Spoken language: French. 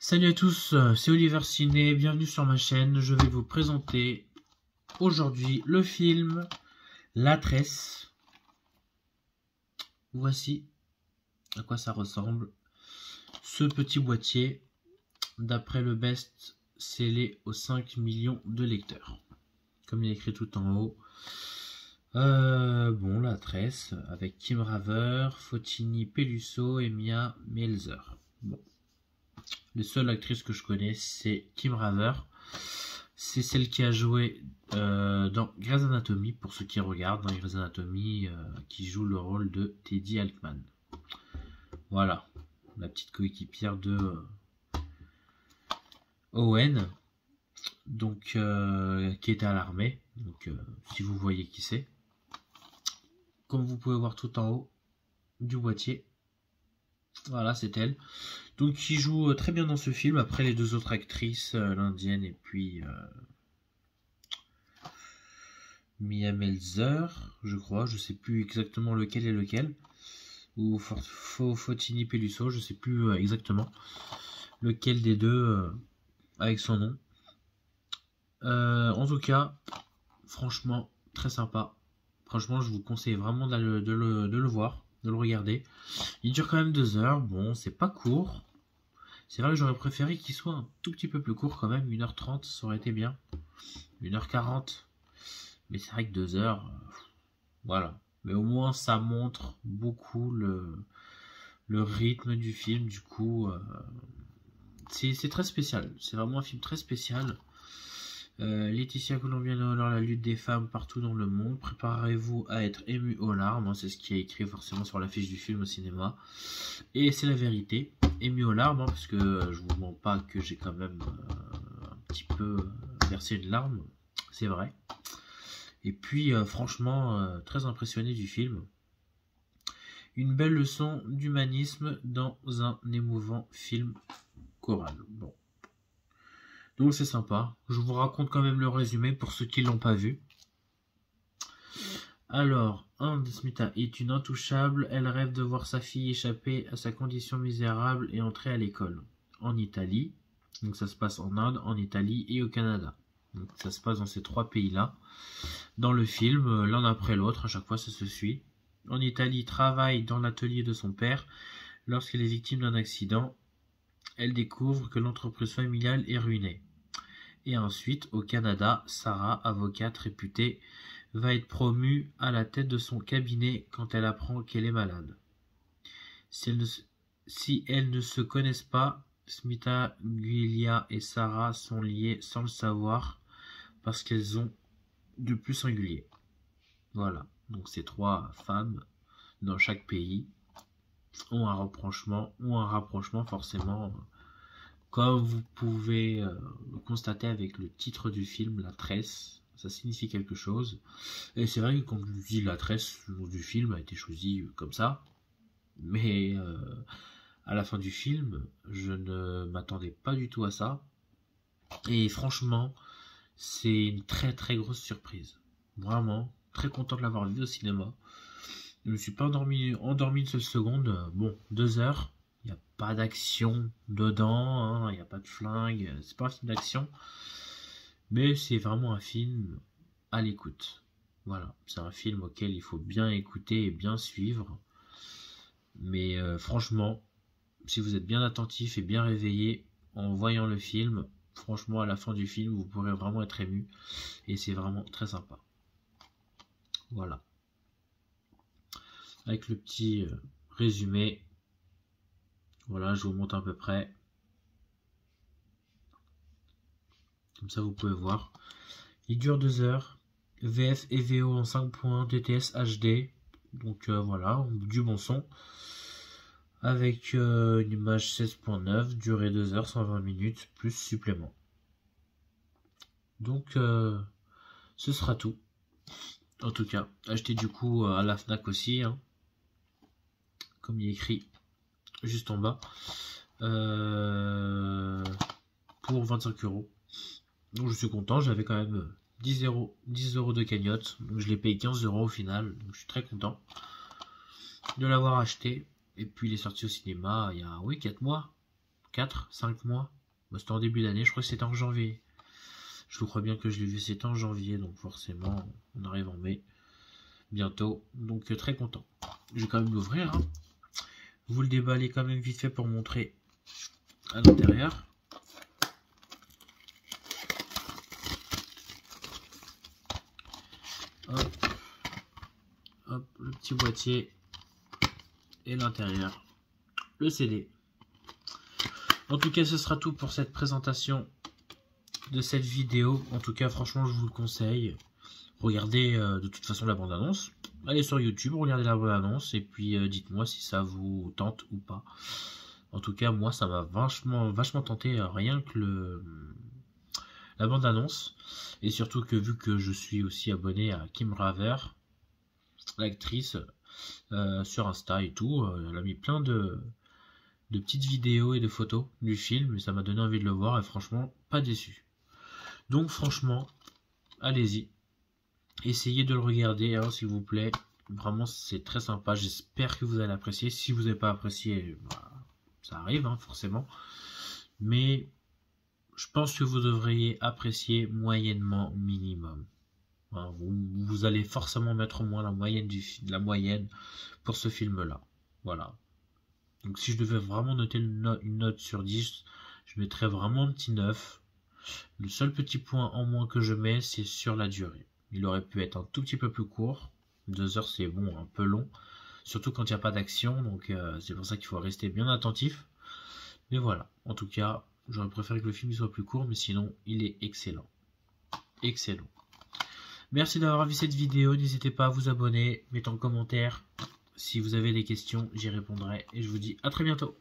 Salut à tous, c'est Oliver Ciné, bienvenue sur ma chaîne. Je vais vous présenter aujourd'hui le film La Tresse. Voici à quoi ça ressemble. Ce petit boîtier, d'après le best, scellé aux 5 millions de lecteurs. Comme il est écrit tout en haut. Bon, La Tresse, avec Kim Raver, Fotini Peluso et Mia Melzer. Bon. Les seules actrices que je connais, c'est Kim Raver. C'est celle qui a joué dans Grey's Anatomy, pour ceux qui regardent dans Grey's Anatomy, qui joue le rôle de Teddy Altman. Voilà, la petite coéquipière de Owen, donc qui était à l'armée. Donc, si vous voyez qui c'est, comme vous pouvez voir tout en haut du boîtier, voilà, c'est elle. Donc, qui joue très bien dans ce film. Après les deux autres actrices, l'indienne et puis Mia Melzer, je crois. Je sais plus exactement lequel est lequel. Ou Fotini Peluso, je sais plus exactement lequel des deux avec son nom. En tout cas, franchement, très sympa. Franchement, je vous conseille vraiment de le voir, de le regarder. Il dure quand même 2 heures. Bon, c'est pas court. C'est vrai que j'aurais préféré qu'il soit un tout petit peu plus court quand même. 1h30, ça aurait été bien. 1h40. Mais c'est vrai que 2 heures, voilà. Mais au moins, ça montre beaucoup le rythme du film. Du coup, c'est très spécial. C'est vraiment un film très spécial. Laetitia Colombiano honore la lutte des femmes partout dans le monde. Préparez-vous à être ému aux larmes. C'est ce qui est écrit forcément sur l'affiche du film au cinéma. Et c'est la vérité. Ému aux larmes, parce que je vous mens pas que j'ai quand même un petit peu versé une larme. C'est vrai. Et puis, franchement, très impressionné du film. Une belle leçon d'humanisme dans un émouvant film choral. Bon. Donc c'est sympa. Je vous raconte quand même le résumé pour ceux qui ne l'ont pas vu. Alors, Anne Smita est une intouchable. Elle rêve de voir sa fille échapper à sa condition misérable et entrer à l'école. En Italie. Donc ça se passe en Inde, en Italie et au Canada. Donc ça se passe dans ces 3 pays-là. Dans le film, l'un après l'autre, à chaque fois ça se suit. En Italie, travaille dans l'atelier de son père. Lorsqu'elle est victime d'un accident, elle découvre que l'entreprise familiale est ruinée. Et ensuite, au Canada, Sarah, avocate réputée, va être promue à la tête de son cabinet quand elle apprend qu'elle est malade. Si elles ne se connaissent pas, Smita, Giulia et Sarah sont liées sans le savoir parce qu'elles ont de plus singulier. Voilà, donc ces 3 femmes dans chaque pays ont un rapprochement forcément, comme vous pouvez le constater avec le titre du film, La Tresse. Ça signifie quelque chose. Et c'est vrai que quand je dis La Tresse, le nom du film a été choisi comme ça. Mais à la fin du film, je ne m'attendais pas du tout à ça. Et franchement, c'est une très très grosse surprise. Vraiment, très content de l'avoir vu au cinéma. Je ne me suis pas endormi une seule seconde. Bon, 2 heures. Il n'y a pas d'action dedans. Il n'y a pas de flingue. C'est pas un film d'action. Mais c'est vraiment un film à l'écoute. Voilà, c'est un film auquel il faut bien écouter et bien suivre. Mais franchement, si vous êtes bien attentif et bien réveillé en voyant le film, franchement, à la fin du film, vous pourrez vraiment être ému. Et c'est vraiment très sympa. Voilà. Avec le petit résumé. Voilà, je vous montre à peu près. Comme ça, vous pouvez voir. Il dure 2 heures. VF et VO en 5 points. DTS HD. Donc voilà, du bon son. Avec une image 16.9. Durée 2 heures, 120 minutes. Plus supplément. Donc, ce sera tout. En tout cas, achetez du coup à la Fnac aussi. Comme il est écrit juste en bas. Pour 25 €. Donc je suis content, j'avais quand même 10 euros de cagnotte, donc je l'ai payé 15 € au final, donc je suis très content de l'avoir acheté. Et puis il est sorti au cinéma il y a 4 mois, 4, 5 mois. Bah, c'était en début d'année, je crois que c'était en janvier. Je crois bien que je l'ai vu, c'était en janvier, donc forcément, on arrive en mai. Bientôt, donc très content. Je vais quand même l'ouvrir. Hein. Vous le déballez quand même vite fait pour montrer à l'intérieur. Hop. Hop, le petit boîtier et l'intérieur. Le CD. En tout cas, ce sera tout pour cette présentation de cette vidéo. En tout cas, franchement, je vous le conseille. Regardez de toute façon la bande-annonce. Allez sur YouTube, regardez la bande-annonce et puis dites-moi si ça vous tente ou pas. En tout cas, moi, ça m'a vachement tenté, rien que la bande-annonce. Et surtout que vu que je suis aussi abonné à Kim Raver, l'actrice, sur Insta et tout, elle a mis plein de petites vidéos et de photos du film. Et ça m'a donné envie de le voir et franchement, pas déçu. Donc franchement, allez-y. Essayez de le regarder, hein, s'il vous plaît. Vraiment, c'est très sympa. J'espère que vous allez apprécier. Si vous n'avez pas apprécié, bah, ça arrive, hein, forcément. Mais je pense que vous devriez apprécier moyennement minimum. Hein, vous allez forcément mettre au moins la moyenne pour ce film-là. Voilà. Donc si je devais vraiment noter une note sur 10, je mettrais vraiment un petit 9. Le seul petit point en moins que je mets, c'est sur la durée. Il aurait pu être un tout petit peu plus court. 2 heures, c'est bon, un peu long. Surtout quand il n'y a pas d'action. Donc c'est pour ça qu'il faut rester bien attentif. Mais voilà. En tout cas, j'aurais préféré que le film soit plus court. Mais sinon, il est excellent. Excellent. Merci d'avoir vu cette vidéo. N'hésitez pas à vous abonner. Mettez en commentaire. Si vous avez des questions, j'y répondrai. Et je vous dis à très bientôt.